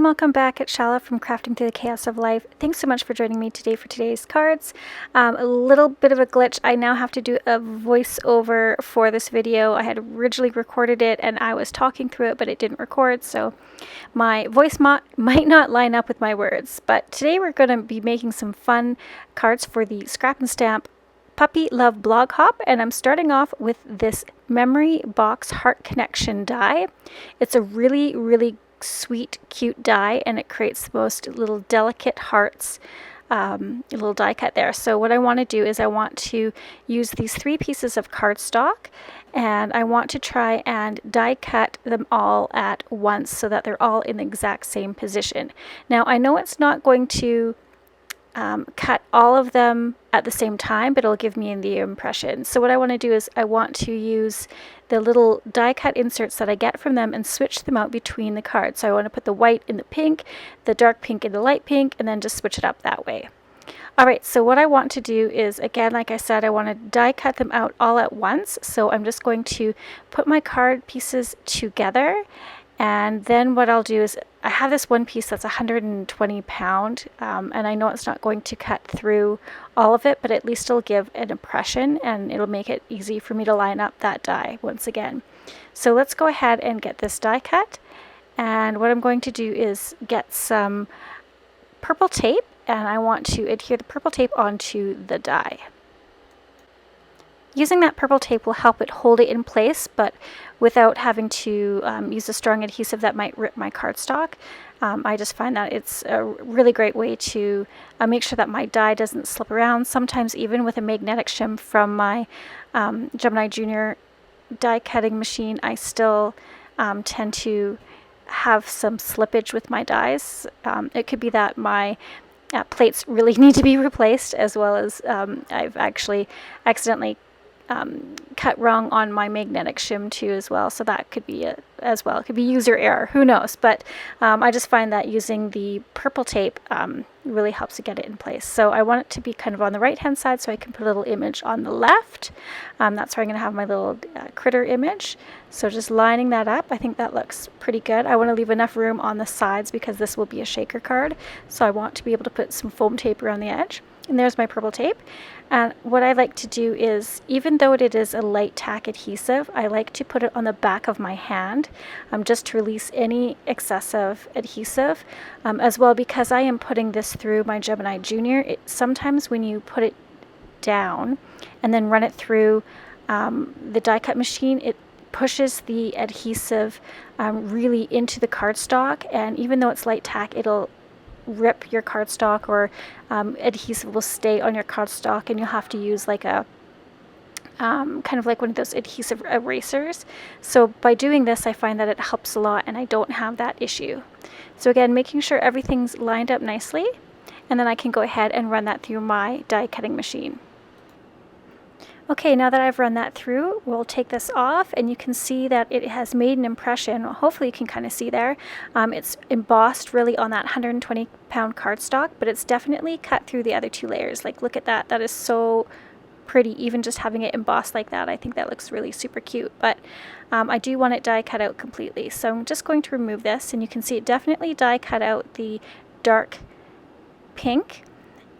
welcome back. It's Chala from Crafting Through the Chaos of Life. Thanks so much for joining me today for today's cards. A little bit of a glitch. I now have to do a voiceover for this video. I had originally recorded it and I was talking through it, but it didn't record, so my voice might not line up with my words. But today we're going to be making some fun cards for the Scrap and Stamp Puppy Love Blog Hop, and I'm starting off with this Memory Box Heart Connection die. It's a really sweet, cute die, and it creates the most little delicate hearts, a little die cut there. So what I want to do is I want to use these 3 pieces of cardstock, and I want to try and die cut them all at once so that they're all in the exact same position. Now I know it's not going to cut all of them at the same time, but it'll give me the impression. So what I want to do is I want to use the little die cut inserts that I get from them and switch them out between the cards. So I want to put the white in the pink, the dark pink in the light pink, and then just switch it up that way. Alright, so what I want to do is, again, like I said, I want to die cut them out all at once. So I'm just going to put my card pieces together, and then what I'll do is I have this one piece that's 120 pound, and I know it's not going to cut through all of it, but at least it'll give an impression and it'll make it easy for me to line up that die once again. So let's go ahead and get this die cut, and what I'm going to do is get some purple tape, and I want to adhere the purple tape onto the die. Using that purple tape will help it hold it in place, but without having to use a strong adhesive that might rip my cardstock. I just find that it's a really great way to make sure that my die doesn't slip around. Sometimes even with a magnetic shim from my Gemini Junior die cutting machine, I still tend to have some slippage with my dies. It could be that my plates really need to be replaced, as well as I've actually accidentally cut wrong on my magnetic shim too as well, so that could be it as well. It could be user error, who knows, but I just find that using the purple tape really helps to get it in place. So I want it to be kind of on the right hand side so I can put a little image on the left. That's where I'm going to have my little critter image. So just lining that up, I think that looks pretty good. I want to leave enough room on the sides because this will be a shaker card, so I want to be able to put some foam tape around the edge. And there's my purple tape. And what I like to do is, even though it is a light tack adhesive, I like to put it on the back of my hand just to release any excessive adhesive, as well, because I am putting this through my Gemini Junior. Sometimes when you put it down and then run it through the die cut machine, it pushes the adhesive really into the cardstock, and even though it's light tack, it'll rip your cardstock, or adhesive will stay on your cardstock, and you'll have to use like a kind of like one of those adhesive erasers. So by doing this, I find that it helps a lot and I don't have that issue. So again, making sure everything's lined up nicely, and then I can go ahead and run that through my die cutting machine. Okay, now that I've run that through, we'll take this off, and you can see that it has made an impression. Hopefully you can kind of see there. It's embossed really on that 120 pound cardstock, but it's definitely cut through the other 2 layers. Like, look at that. That is so pretty. Even just having it embossed like that, I think that looks really super cute. But I do want it die cut out completely. So I'm just going to remove this, and you can see it definitely die cut out the dark pink.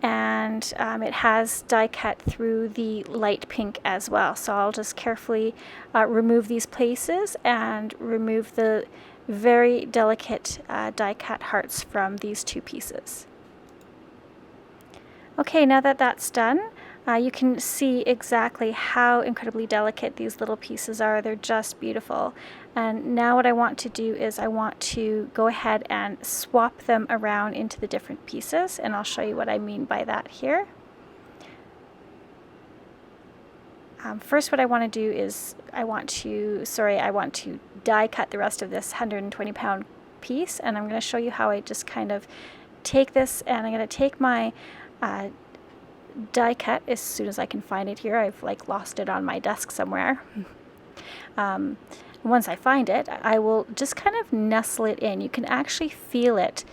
And it has die cut through the light pink as well. So I'll just carefully remove these places and remove the very delicate die cut hearts from these 2 pieces. Okay, now that that's done, you can see exactly how incredibly delicate these little pieces are. They're just beautiful. And now what I want to do is I want to go ahead and swap them around into the different pieces, and I'll show you what I mean by that here. First, what I want to do is I want to die cut the rest of this 120 pound piece, and I'm going to show you how I just kind of take this, and I'm going to take my die cut as soon as I can find it here. I've like lost it on my desk somewhere. Once I find it, I will just kind of nestle it in. You can actually feel it.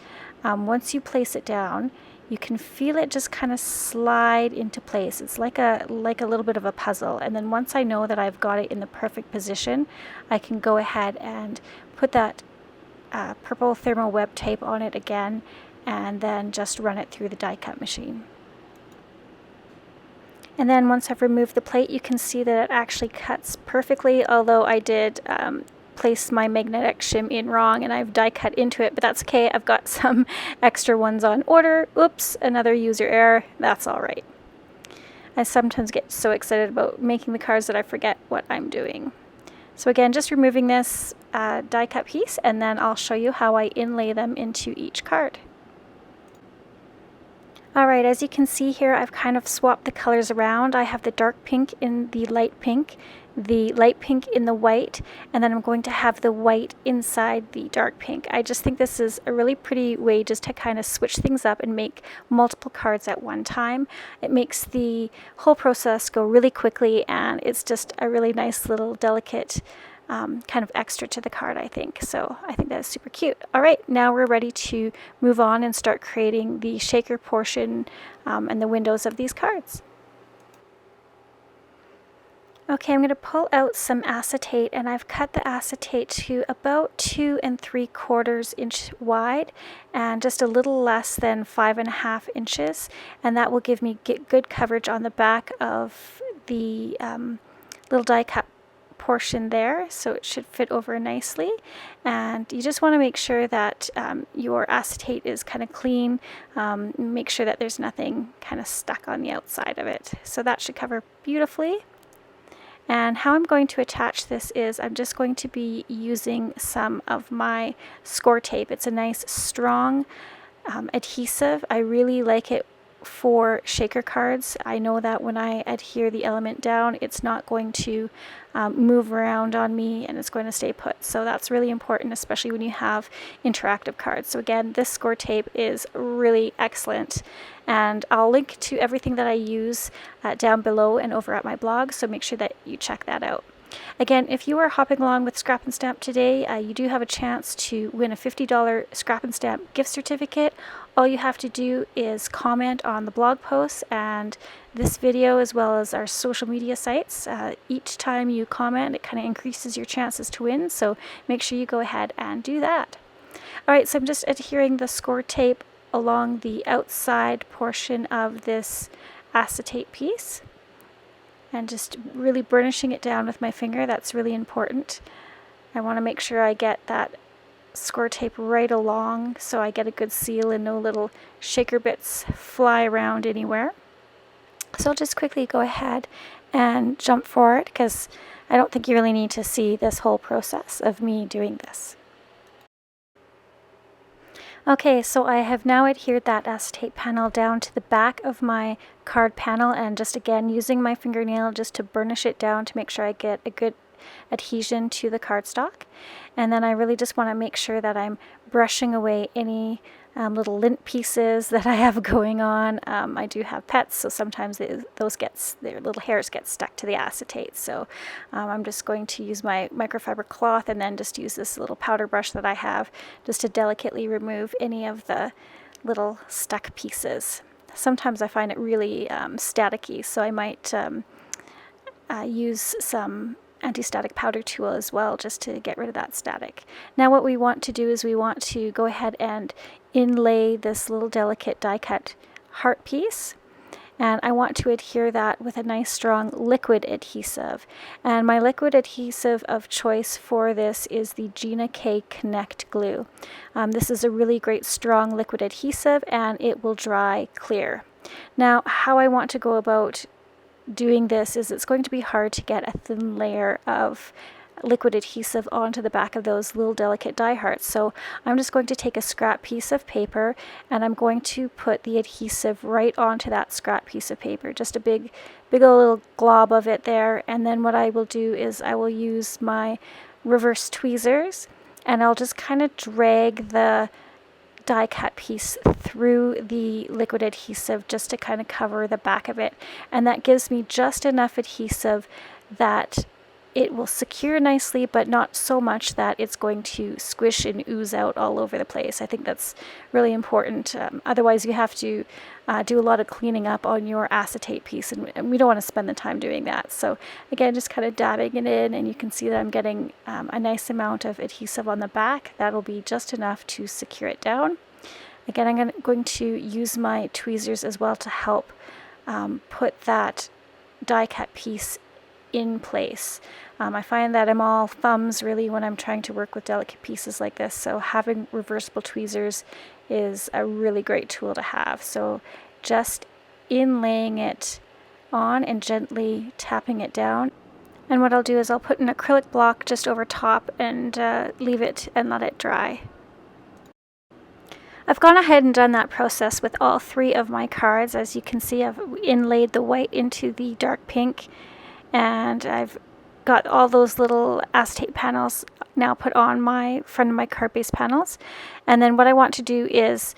Once you place it down, you can feel it just kind of slide into place. It's like a little bit of a puzzle. And then once I know that I've got it in the perfect position, I can go ahead and put that purple thermal web tape on it again, and then just run it through the die cut machine. And then once I've removed the plate, you can see that it actually cuts perfectly, although I did place my magnetic shim in wrong and I've die cut into it, but that's okay. I've got some extra ones on order. Oops, another user error. That's all right. I sometimes get so excited about making the cards that I forget what I'm doing. So again, just removing this die cut piece, and then I'll show you how I inlay them into each card. Alright, as you can see here, I've kind of swapped the colors around. I have the dark pink in the light pink in the white, and then I'm going to have the white inside the dark pink. I just think this is a really pretty way just to kind of switch things up and make multiple cards at one time. It makes the whole process go really quickly, and it's just a really nice little delicate kind of extra to the card, I think. So I think that is super cute. All right, now we're ready to move on and start creating the shaker portion and the windows of these cards. Okay, I'm going to pull out some acetate, and I've cut the acetate to about 2 3/4 inch wide and just a little less than 5.5 inches, and that will give me good coverage on the back of the little die cut portion there, so it should fit over nicely. And you just want to make sure that your acetate is kind of clean, make sure that there's nothing kind of stuck on the outside of it. So that should cover beautifully. And how I'm going to attach this is I'm just going to be using some of my score tape. It's a nice strong adhesive. I really like it for shaker cards. I know that when I adhere the element down, it's not going to move around on me, and it's going to stay put. So that's really important, especially when you have interactive cards. So again, this score tape is really excellent, and I'll link to everything that I use down below and over at my blog, so make sure that you check that out. Again, if you are hopping along with Scrap and Stamp today, you do have a chance to win a $50 Scrap and Stamp gift certificate. All you have to do is comment on the blog post and this video, as well as our social media sites. Each time you comment, it kind of increases your chances to win, so make sure you go ahead and do that. Alright, so I'm just adhering the score tape along the outside portion of this acetate piece, and just really burnishing it down with my finger. That's really important. I want to make sure I get that score tape right along so I get a good seal and no little shaker bits fly around anywhere. So I'll just quickly go ahead and jump forward, because I don't think you really need to see this whole process of me doing this. Okay, so I have now adhered that acetate panel down to the back of my card panel, and just again using my fingernail just to burnish it down to make sure I get a good adhesion to the cardstock. And then I really just want to make sure that I'm brushing away any little lint pieces that I have going on. I do have pets, so sometimes their little hairs get stuck to the acetate. So I'm just going to use my microfiber cloth, and then just use this little powder brush that I have just to delicately remove any of the little stuck pieces. Sometimes I find it really staticky, so I might use some anti-static powder tool as well, just to get rid of that static. Now what we want to do is we want to go ahead and inlay this little delicate die cut heart piece, and I want to adhere that with a nice strong liquid adhesive. And my liquid adhesive of choice for this is the Gina K Connect glue. This is a really great strong liquid adhesive, and it will dry clear. Now how I want to go about doing this is it's going to be hard to get a thin layer of liquid adhesive onto the back of those little delicate die hearts. So I'm just going to take a scrap piece of paper, and I'm going to put the adhesive right onto that scrap piece of paper, just a big old little glob of it there. And then what I will do is I will use my reverse tweezers, and I'll just kind of drag the die cut piece through the liquid adhesive just to kind of cover the back of it, and that gives me just enough adhesive that it will secure nicely, but not so much that it's going to squish and ooze out all over the place. I think that's really important. Otherwise, you have to do a lot of cleaning up on your acetate piece, and we don't want to spend the time doing that. So again, just kind of dabbing it in, and you can see that I'm getting a nice amount of adhesive on the back. That'll be just enough to secure it down. Again, I'm going to use my tweezers as well to help put that die cut piece in place. I find that I'm all thumbs really when I'm trying to work with delicate pieces like this, so having reversible tweezers is a really great tool to have. So just inlaying it on and gently tapping it down. And what I'll do is I'll put an acrylic block just over top and leave it and let it dry. I've gone ahead and done that process with all 3 of my cards. As you can see, I've inlaid the white into the dark pink, and I've got all those little acetate panels now put on my front of my card base panels. And then what I want to do is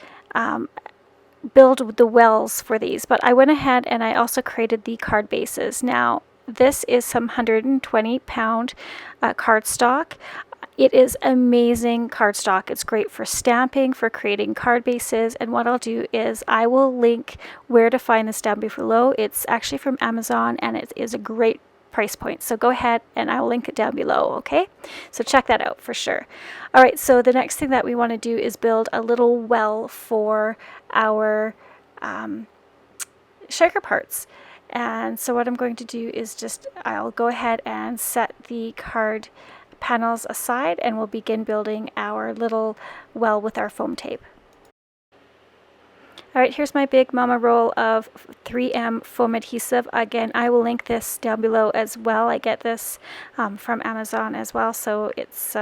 build the wells for these, but I went ahead and I also created the card bases. Now this is some 120-pound cardstock. It is amazing cardstock. It's great for stamping, for creating card bases, and what I'll do is I will link where to find this down below. It's actually from Amazon, and it is a great price point. So go ahead and I'll link it down below, okay? So check that out for sure. All right, so the next thing that we want to do is build a little well for our shaker parts. And so what I'm going to do is I'll go ahead and set the card panels aside, and we'll begin building our little well with our foam tape. Alright, here's my big mama roll of 3M foam adhesive. Again, I will link this down below as well. I get this from Amazon as well, so it's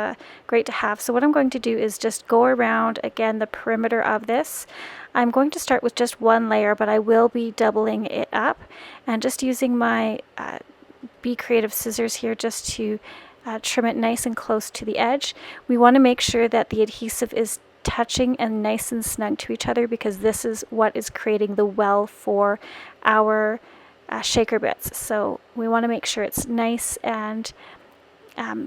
great to have. So what I'm going to do is just go around, again, the perimeter of this. I'm going to start with just 1 layer, but I will be doubling it up, and just using my Be Creative scissors here just to trim it nice and close to the edge. We want to make sure that the adhesive is touching and nice and snug to each other, because this is what is creating the well for our shaker bits. So we want to make sure it's nice and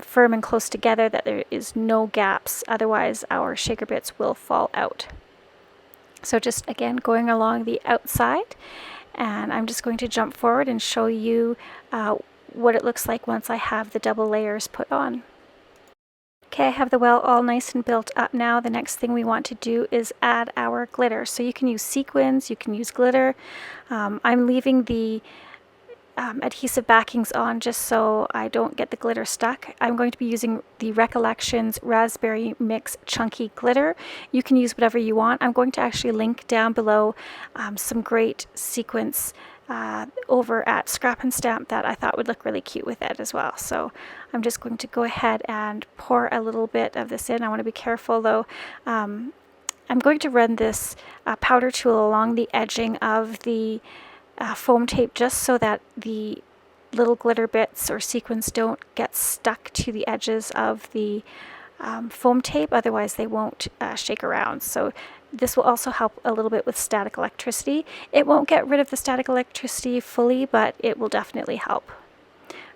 firm and close together, that there is no gaps, otherwise our shaker bits will fall out. So just again going along the outside, and I'm just going to jump forward and show you what it looks like once I have the double layers put on. Okay, I have the well all nice and built up now. The next thing we want to do is add our glitter. So you can use sequins, you can use glitter. I'm leaving the adhesive backings on just so I don't get the glitter stuck. I'm going to be using the Recollections Raspberry Mix Chunky Glitter. You can use whatever you want. I'm going to actually link down below some great sequins over at Scrap and Stamp that I thought would look really cute with it as well. So I'm just going to go ahead and pour a little bit of this in. I want to be careful though. I'm going to run this powder tool along the edging of the foam tape, just so that the little glitter bits or sequins don't get stuck to the edges of the foam tape, otherwise they won't shake around. So this will also help a little bit with static electricity. It won't get rid of the static electricity fully, but it will definitely help.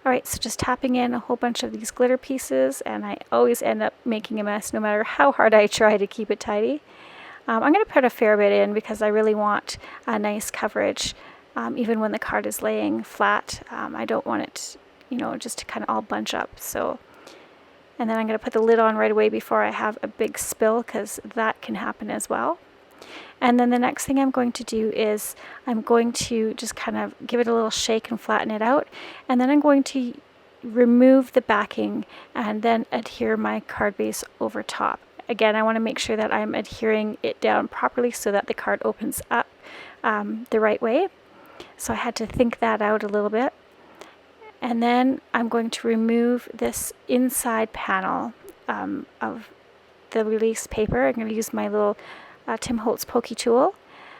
Alright, so just tapping in a whole bunch of these glitter pieces, and I always end up making a mess no matter how hard I try to keep it tidy. I'm going to put a fair bit in because I really want a nice coverage, even when the card is laying flat. I don't want it, just to kind of all bunch up. So, and then I'm going to put the lid on right away before I have a big spill, because that can happen as well. And then the next thing I'm going to do is I'm going to just kind of give it a little shake and flatten it out. And then I'm going to remove the backing and then adhere my card base over top. Again, I want to make sure that I'm adhering it down properly so that the card opens up the right way. So I had to think that out a little bit. And then I'm going to remove this inside panel of the release paper. I'm going to use my little Tim Holtz pokey tool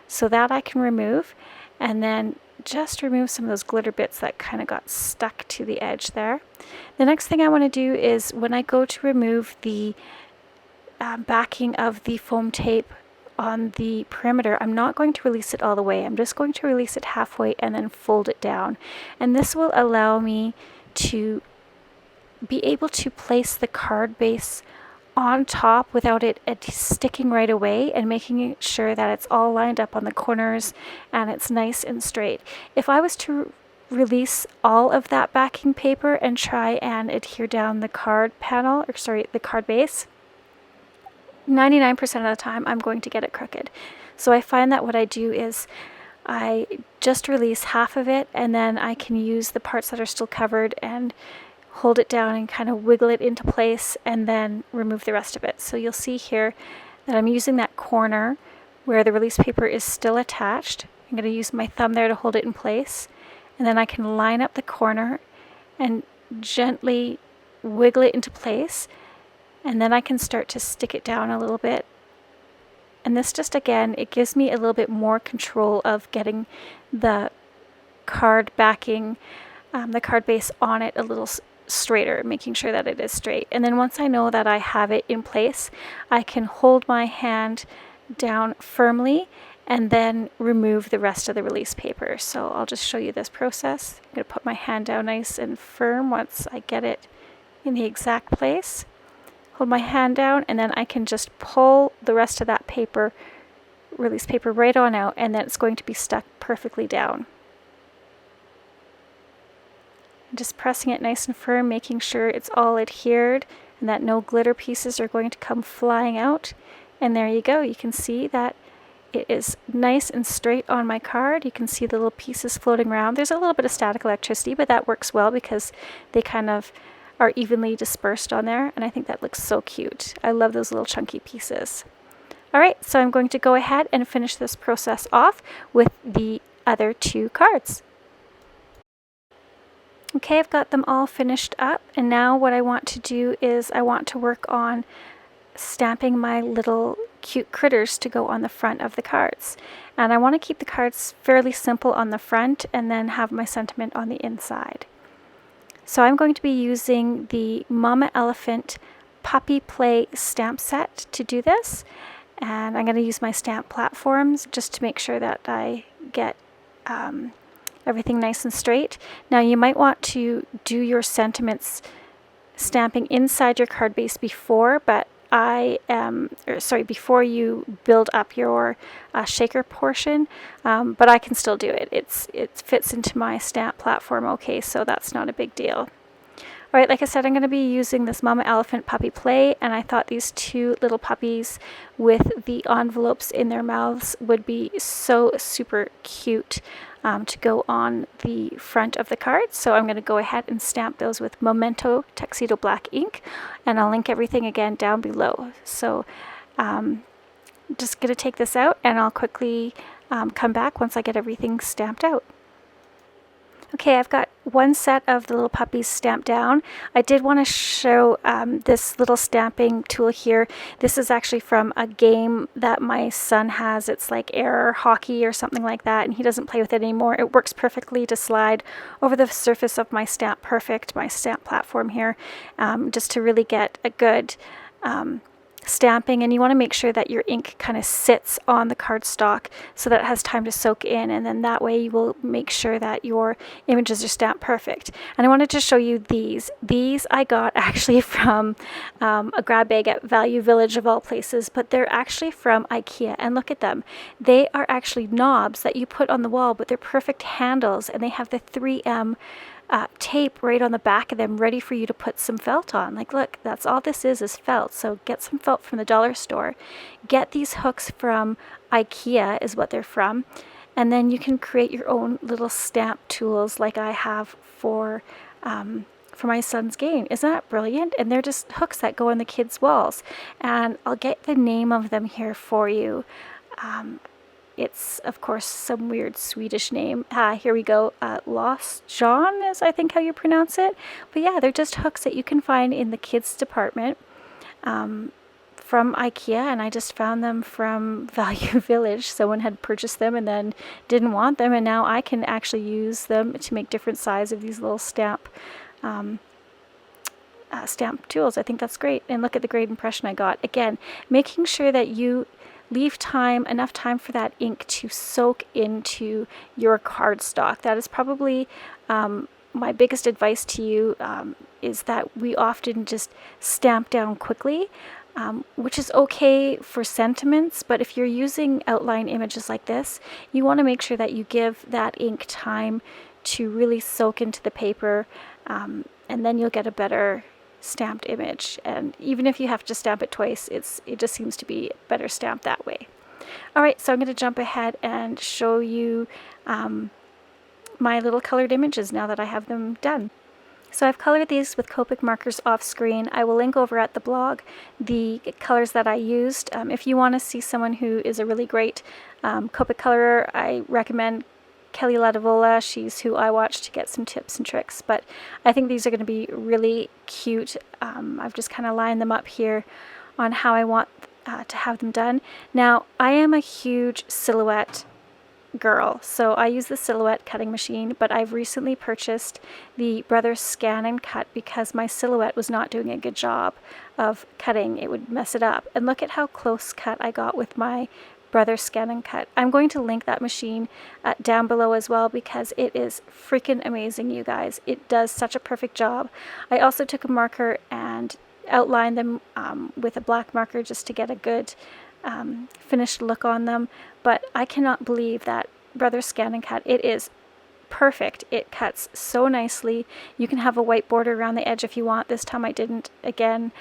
so that I can remove, and then just remove some of those glitter bits that kind of got stuck to the edge there. The next thing I want to do is when I go to remove the backing of the foam tape on the perimeter, I'm not going to release it all the way. I'm just going to release it halfway and then fold it down. And this will allow me to be able to place the card base on top without it sticking right away, and making sure that it's all lined up on the corners and it's nice and straight. If I was to release all of that backing paper and try and adhere down the card panel, or sorry, the card base, 99% of the time I'm going to get it crooked. So I find that what I do is I just release half of it, and then I can use the parts that are still covered and hold it down and kind of wiggle it into place, and then remove the rest of it. So you'll see here that I'm using that corner where the release paper is still attached. I'm going to use my thumb there to hold it in place, and then I can line up the corner and gently wiggle it into place, and then I can start to stick it down a little bit. And this just, again, it gives me a little bit more control of getting the card backing, the card base on it a little straighter, making sure that it is straight. And then once I know that I have it in place, I can hold my hand down firmly and then remove the rest of the release paper. So I'll just show you this process. I'm going to put my hand down nice and firm once I get it in the exact place. Hold my hand down, and then I can just pull the rest of that paper, release paper, right on out, and then it's going to be stuck perfectly down. Just pressing it nice and firm, making sure it's all adhered and that no glitter pieces are going to come flying out. And there you go. You can see that it is nice and straight on my card. You can see the little pieces floating around. There's a little bit of static electricity, but that works well because they kind of are evenly dispersed on there, and I think that looks so cute. I love those little chunky pieces. Alright, so I'm going to go ahead and finish this process off with the other two cards. Okay, I've got them all finished up, and now what I want to do is I want to work on stamping my little cute critters to go on the front of the cards. And I want to keep the cards fairly simple on the front and then have my sentiment on the inside. So I'm going to be using the Mama Elephant Puppy Play stamp set to do this. And I'm going to use my stamp platforms just to make sure that I get everything nice and straight. Now you might want to do your sentiments stamping inside your card base before, but before you build up your shaker portion, but I can still do it. It fits into my stamp platform okay, so that's not a big deal. Alright, like I said, I'm going to be using this Mama Elephant Puppy Play, and I thought these two little puppies with the envelopes in their mouths would be so super cute to go on the front of the card. So I'm going to go ahead and stamp those with Memento Tuxedo Black ink, and I'll link everything again down below. So just going to take this out, and I'll quickly come back once I get everything stamped out. Okay, I've got one set of the little puppies stamped down. I did want to show this little stamping tool here. This is actually from a game that my son has. It's like air hockey or something like that, and he doesn't play with it anymore. It works perfectly to slide over the surface of my Stamp Perfect, my stamp platform here, just to really get a good stamping. And you want to make sure that your ink kind of sits on the cardstock so that it has time to soak in, and then that way you will make sure that your images are stamped perfect. And I wanted to show you these. These I got actually from a grab bag at Value Village of all places, but they're actually from IKEA, and look at them. They are actually knobs that you put on the wall, but they're perfect handles, and they have the 3M tape right on the back of them, ready for you to put some felt on. Like, look, that's all this is felt. So get some felt from the dollar store. Get these hooks from IKEA is what they're from, and then you can create your own little stamp tools like I have for my son's game. Isn't that brilliant? And they're just hooks that go on the kids' walls, and I'll get the name of them here for you. It's, of course, some weird Swedish name. Here we go. Lost John is, I think, how you pronounce it. But yeah, they're just hooks that you can find in the kids department from IKEA, and I just found them from Value Village. Someone had purchased them and then didn't want them, and now I can actually use them to make different sizes of these little stamp tools. I think that's great. And look at the great impression I got. Again, making sure that you leave enough time for that ink to soak into your cardstock. That is probably my biggest advice to you. is that we often just stamp down quickly, which is okay for sentiments, but if you're using outline images like this, you want to make sure that you give that ink time to really soak into the paper, and then you'll get a better stamped image. And even if you have to stamp it twice, it just seems to be better stamped that way. Alright, so I'm going to jump ahead and show you my little colored images now that I have them done. So I've colored these with Copic markers off screen. I will link over at the blog the colors that I used. If you want to see someone who is a really great Copic colorer, I recommend Kelly Ladavola. She's who I watch to get some tips and tricks. But I think these are going to be really cute. I've just kind of lined them up here on how I want to have them done. Now, I am a huge silhouette girl, so I use the Silhouette cutting machine, but I've recently purchased the Brothers Scan and Cut because my Silhouette was not doing a good job of cutting. It would mess it up. And look at how close cut I got with my Brothers Scan and Cut. I'm going to link that machine down below as well because it is freaking amazing, you guys. It does such a perfect job. I also took a marker and outlined them with a black marker just to get a good finished look on them, but I cannot believe that Brothers Scan and Cut, it is perfect. It cuts so nicely. You can have a white border around the edge if you want. This time I didn't. Again,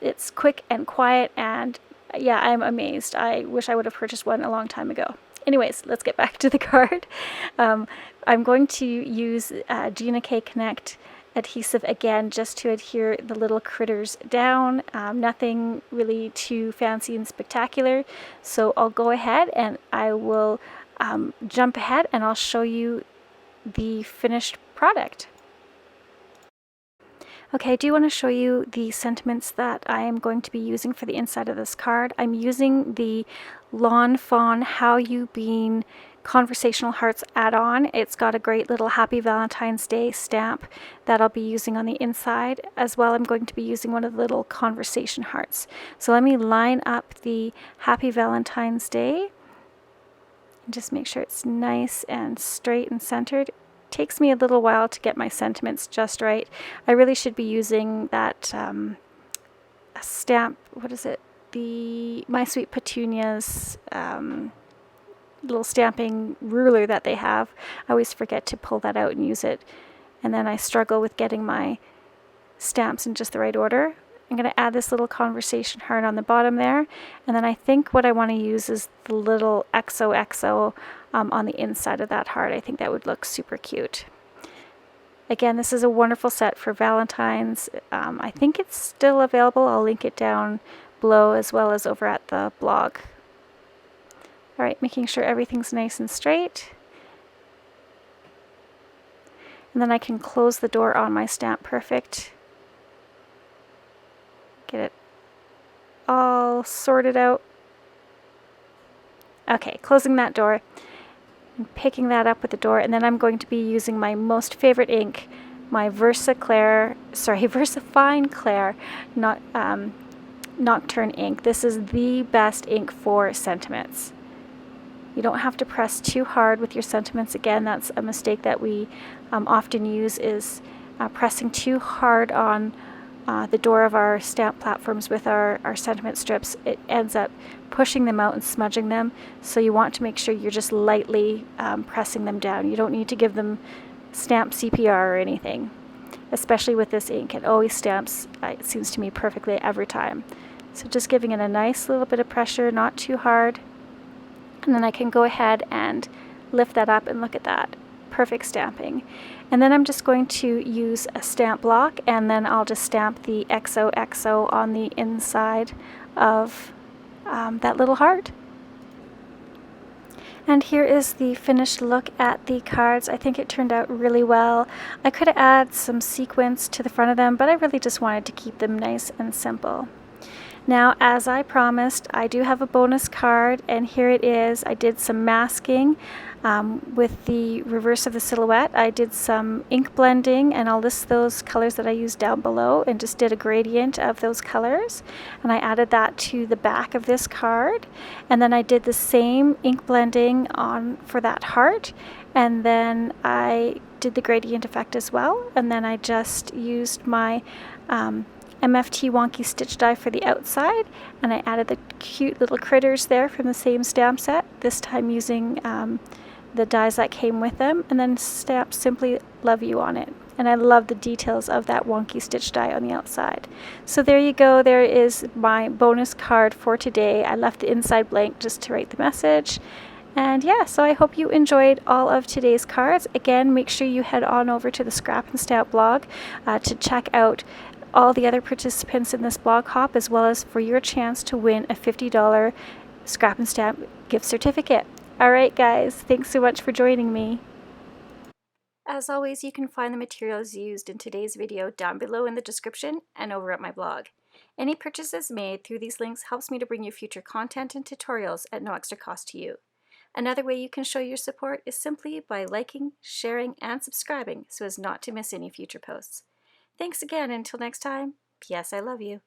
it's quick and quiet, and yeah, I'm amazed. I wish I would have purchased one a long time ago. Anyways, let's get back to the card. I'm going to use Gina K Connect adhesive again just to adhere the little critters down. Nothing really too fancy and spectacular, so I'll go ahead and I will jump ahead and I'll show you the finished product. Okay, I do want to show you the sentiments that I am going to be using for the inside of this card. I'm using the Lawn Fawn How You Been Conversational Hearts add-on. It's got a great little Happy Valentine's Day stamp that I'll be using on the inside. As well, I'm going to be using one of the little conversation hearts. So let me line up the Happy Valentine's Day and just make sure it's nice and straight and centered. Takes me a little while to get my sentiments just right. I really should be using that stamp, what is it? The My Sweet Petunias little stamping ruler that they have. I always forget to pull that out and use it, and then I struggle with getting my stamps in just the right order. I'm going to add this little conversation heart on the bottom there, and then I think what I want to use is the little XOXO on the inside of that heart. I think that would look super cute. Again, this is a wonderful set for Valentine's. I think it's still available. I'll link it down below as well as over at the blog. Alright, making sure everything's nice and straight. And then I can close the door on my stamp perfect. Get it all sorted out. Okay, closing that door and picking that up with the door, and then I'm going to be using my most favorite ink, my Versafine Clair Nocturne ink. This is the best ink for sentiments. You don't have to press too hard with your sentiments. Again, that's a mistake that we often use, is pressing too hard on the door of our stamp platforms with our sentiment strips. It ends up pushing them out and smudging them, so you want to make sure you're just lightly pressing them down. You don't need to give them stamp CPR or anything, especially with this ink. It always stamps, it seems to me, perfectly every time. So just giving it a nice little bit of pressure, not too hard, and then I can go ahead and lift that up and look at that. Perfect stamping. And then I'm just going to use a stamp block, and then I'll just stamp the XOXO on the inside of that little heart. And here is the finished look at the cards. I think it turned out really well. I could add some sequins to the front of them, but I really just wanted to keep them nice and simple. Now, as I promised, I do have a bonus card, and here it is. I did some masking with the reverse of the silhouette. I did some ink blending, and I'll list those colors that I used down below, and just did a gradient of those colors. And I added that to the back of this card. And then I did the same ink blending on for that heart, and then I did the gradient effect as well, and then I just used my MFT wonky stitch die for the outside, and I added the cute little critters there from the same stamp set, this time using the dies that came with them, and then stamped Simply Love You on it. And I love the details of that wonky stitch die on the outside. So there you go, there is my bonus card for today. I left the inside blank just to write the message. And yeah, so I hope you enjoyed all of today's cards. Again, make sure you head on over to the Scrap and Stamp blog to check out all the other participants in this blog hop, as well as for your chance to win a $50 Scrap and Stamp gift certificate. Alright guys, thanks so much for joining me. As always, you can find the materials used in today's video down below in the description and over at my blog. Any purchases made through these links helps me to bring you future content and tutorials at no extra cost to you. Another way you can show your support is simply by liking, sharing, and subscribing so as not to miss any future posts. Thanks again, until next time, P.S. I love you.